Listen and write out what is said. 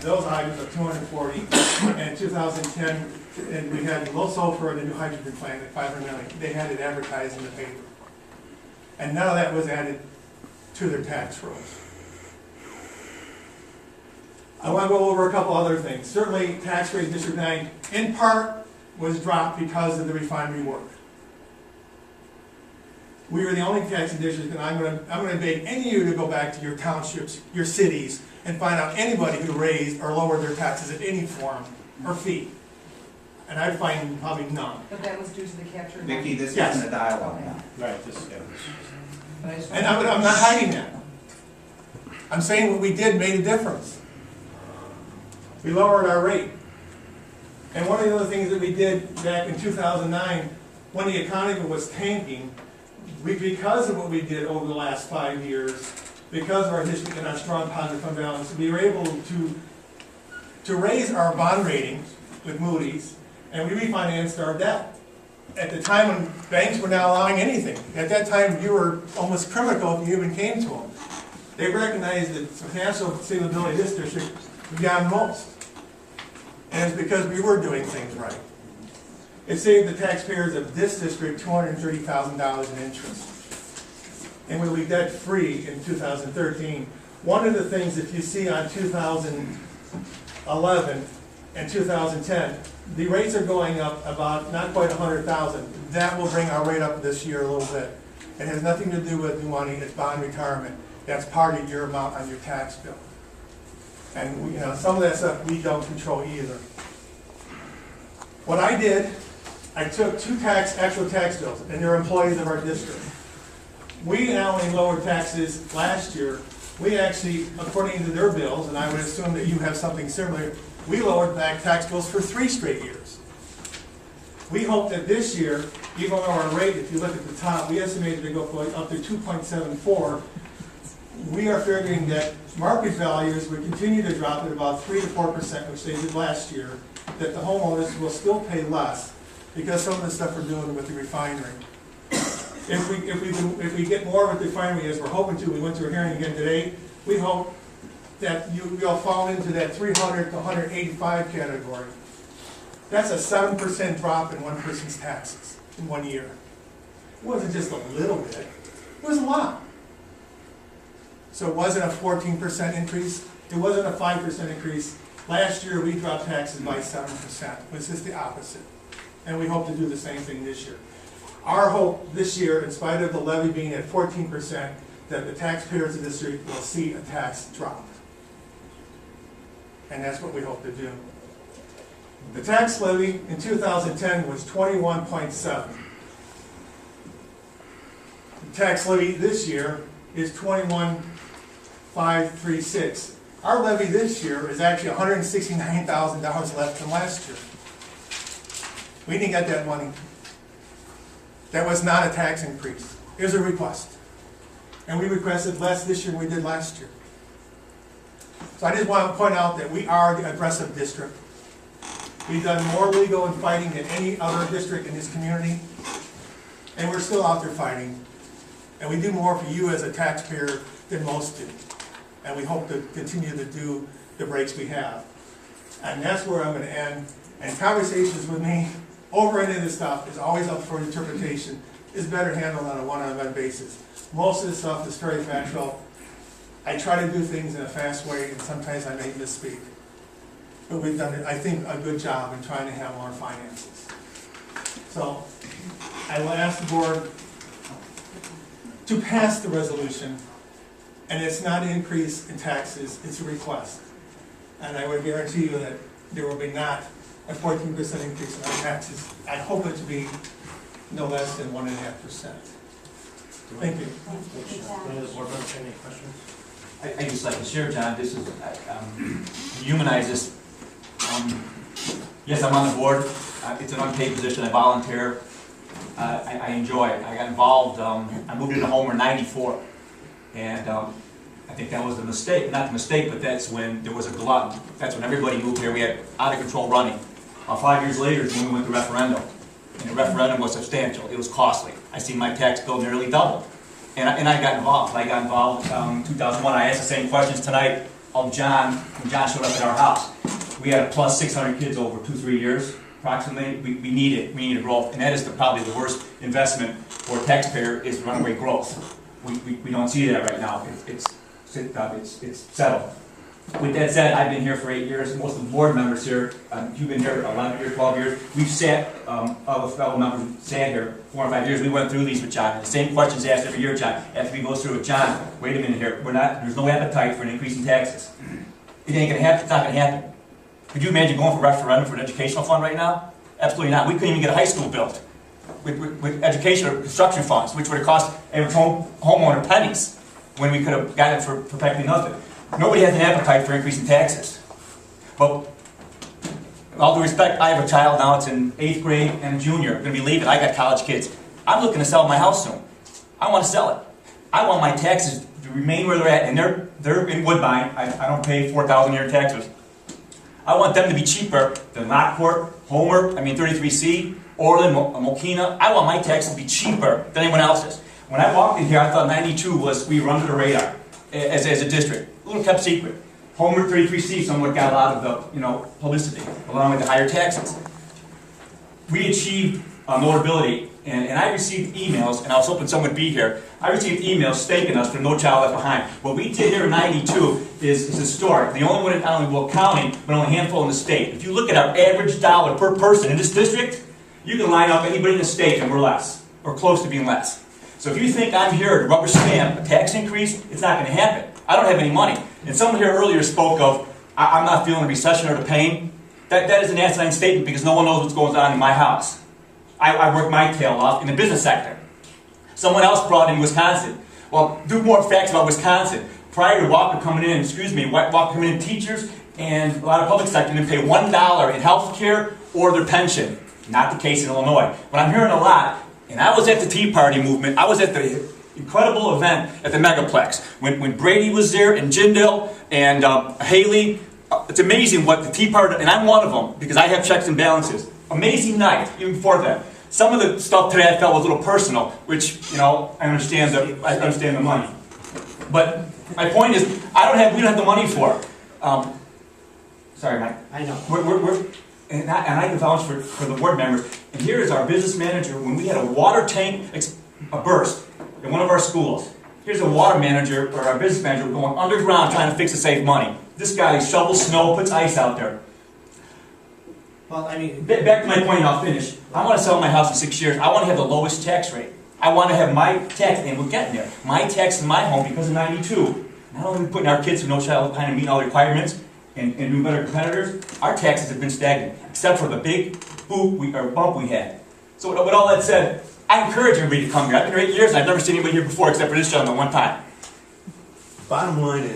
those items of 240, and 2010, and we had low sulfur and the new hydrogen plant at 500 million. They had it advertised in the paper. And none of that was added to their tax rolls. I want to go over a couple other things. Certainly, tax rate in District 9, in part, was dropped because of the refinery work. We were the only taxing district, and I'm going to beg any of you to go back to your townships, your cities, and find out anybody who raised or lowered their taxes in any form or fee. And I'd find probably none. But that was due to the capture. Vicki, this Yes. isn't a dialogue now. Right, this, And I'm not hiding that. I'm saying what we did made a difference. We lowered our rate. And one of the other things that we did back in 2009, when the economy was tanking, because of what we did over the last 5 years, because of our history and our strong positive fund balance, we were able to raise our bond ratings with Moody's, and we refinanced our debt. At the time when banks were not allowing anything. At that time, you were almost criminal if you even came to them. They recognized that financial stability of this district beyond most. And it's because we were doing things right. It saved the taxpayers of this district $230,000 in interest. And we'll be debt free in 2013. One of the things that you see on 2011 and 2010, the rates are going up about not quite 100,000. That will bring our rate up this year a little bit. It has nothing to do with new money, it's bond retirement. That's part of your amount on your tax bill. And some of that stuff we don't control either. What I did, I took two actual tax bills, and they're employees of our district. We not only lowered taxes last year, we actually, according to their bills, and I would assume that you have something similar, we lowered back tax bills for 3 straight years. We hope that this year, even though our rate, if you look at the top, we estimated to go up to 2.74. We are figuring that market values would continue to drop at about 3 to 4%, which they did last year, that the homeowners will still pay less because some of the stuff we're doing with the refinery. If we get more with the refinery, as we're hoping to, we went to a hearing again today, we hope that you'll fall into that 300 to 185 category. That's a 7% drop in one person's taxes in 1 year. It wasn't just a little bit, it was a lot. So it wasn't a 14% increase, it wasn't a 5% increase. Last year we dropped taxes by 7%, it was just the opposite. And we hope to do the same thing this year. Our hope this year, in spite of the levy being at 14%, that the taxpayers of this district will see a tax drop. And that's what we hope to do. The tax levy in 2010 was 21.7. The tax levy this year is 21,536. Our levy this year is actually $169,000 less than last year. We didn't get that money. That was not a tax increase. It was a request. And we requested less this year than we did last year. So I just want to point out that we are the aggressive district. We've done more legal and fighting than any other district in this community. And we're still out there fighting. And we do more for you as a taxpayer than most do. And we hope to continue to do the breaks we have. And that's where I'm going to end. And conversations with me over any of this stuff is always up for interpretation. It's better handled on a one-on-one basis. Most of the stuff is very factual. I try to do things in a fast way, and sometimes I may misspeak. But we've done, I think, a good job in trying to handle our finances. So I will ask the board to pass the resolution, and it's not an increase in taxes, it's a request. And I would guarantee you that there will be not a 14% increase in our taxes. I hope it to be no less than 1.5%. Thank you. Any other board members, any questions? I just like to share, John, this is, humanize this. Yes, I'm on the board. It's an unpaid position. I volunteer. I enjoy it. I got involved. I moved into Homer in '94, and I think that was a mistake. Not a mistake, but that's when there was a glut. That's when everybody moved here. We had out of control running. 5 years later is when we went to referendum, and the referendum was substantial. It was costly. I seen my tax bill nearly double, and I got involved. I got involved in 2001. I asked the same questions tonight of John, when John showed up at our house. We had a plus 600 kids over 2-3 years, approximately. We need it, we need a growth, and that is probably the worst investment for a taxpayer is runaway growth. We don't see that right now. It's settled. With that said, I've been here for 8 years. Most of the board members here, you've been here 11 years, 12 years. We've sat, other fellow members sat here 4 or 5 years. We went through these with John. The same questions asked every year, John. After we go through with John, wait a minute here. There's no appetite for an increase in taxes. It ain't gonna happen. It's not gonna happen. Could you imagine going for referendum for an educational fund right now? Absolutely not. We couldn't even get a high school built with education or construction funds, which would have cost every homeowner pennies when we could have gotten it for practically nothing. Nobody has an appetite for increasing taxes. But with all due respect, I have a child now, it's in 8th grade and a junior, going to be leaving. I got college kids. I'm looking to sell my house soon. I want to sell it. I want my taxes to remain where they're at, and they're in Woodbine. I don't pay $4,000 a year in taxes. I want them to be cheaper than Lockport, Homer, 33C, Orland, Mokina. I want my taxes to be cheaper than anyone else's. When I walked in here, I thought 92 was, we were under the radar as a district. A little kept secret. Homer 33C somewhat got a lot of the publicity, along with the higher taxes. We achieved notability, and I received emails, and I was hoping someone would be here. I received emails thanking us for No Child Left Behind. What we did here in 92 is historic. The only one in not only Will County, but only a handful in the state. If you look at our average dollar per person in this district, you can line up anybody in the state and we're less, or close to being less. So if you think I'm here to rubber stamp a tax increase, it's not going to happen. I don't have any money. And someone here earlier spoke of, I'm not feeling the recession or the pain. That is an asinine statement because no one knows what's going on in my house. I work my tail off in the business sector. Someone else brought in Wisconsin. Well, do more facts about Wisconsin. Prior to Walker coming in, Walker coming in, teachers and a lot of public sector didn't pay $1 in health care or their pension. Not the case in Illinois. But I'm hearing a lot, and I was at the Tea Party movement, I was at the incredible event at the Megaplex. When Brady was there, and Jindal, and Haley, it's amazing what the Tea Party, and I'm one of them, because I have checks and balances. Amazing night, even before that. Some of the stuff today I felt was a little personal, which, I understand the money. But my point is, we don't have the money for it. Sorry, Mike. I know. And I can vouch for the board members. And here is our business manager. When we had a water tank burst in one of our schools, here's a water manager, or our business manager, going underground trying to fix to save money. This guy shovels snow, puts ice out there. Well, Back to my point, and I'll finish. I want to sell my house in 6 years. I want to have the lowest tax rate. I want to have my tax, and we're getting there. My tax in my home, because of 92, not only are we putting our kids through No Child Left Behind and meeting all the requirements, and doing better competitors, our taxes have been stagnant, except for the big bump we had. So with all that said, I encourage everybody to come here. I've been here 8 years, and I've never seen anybody here before except for this gentleman one time. Bottom line is,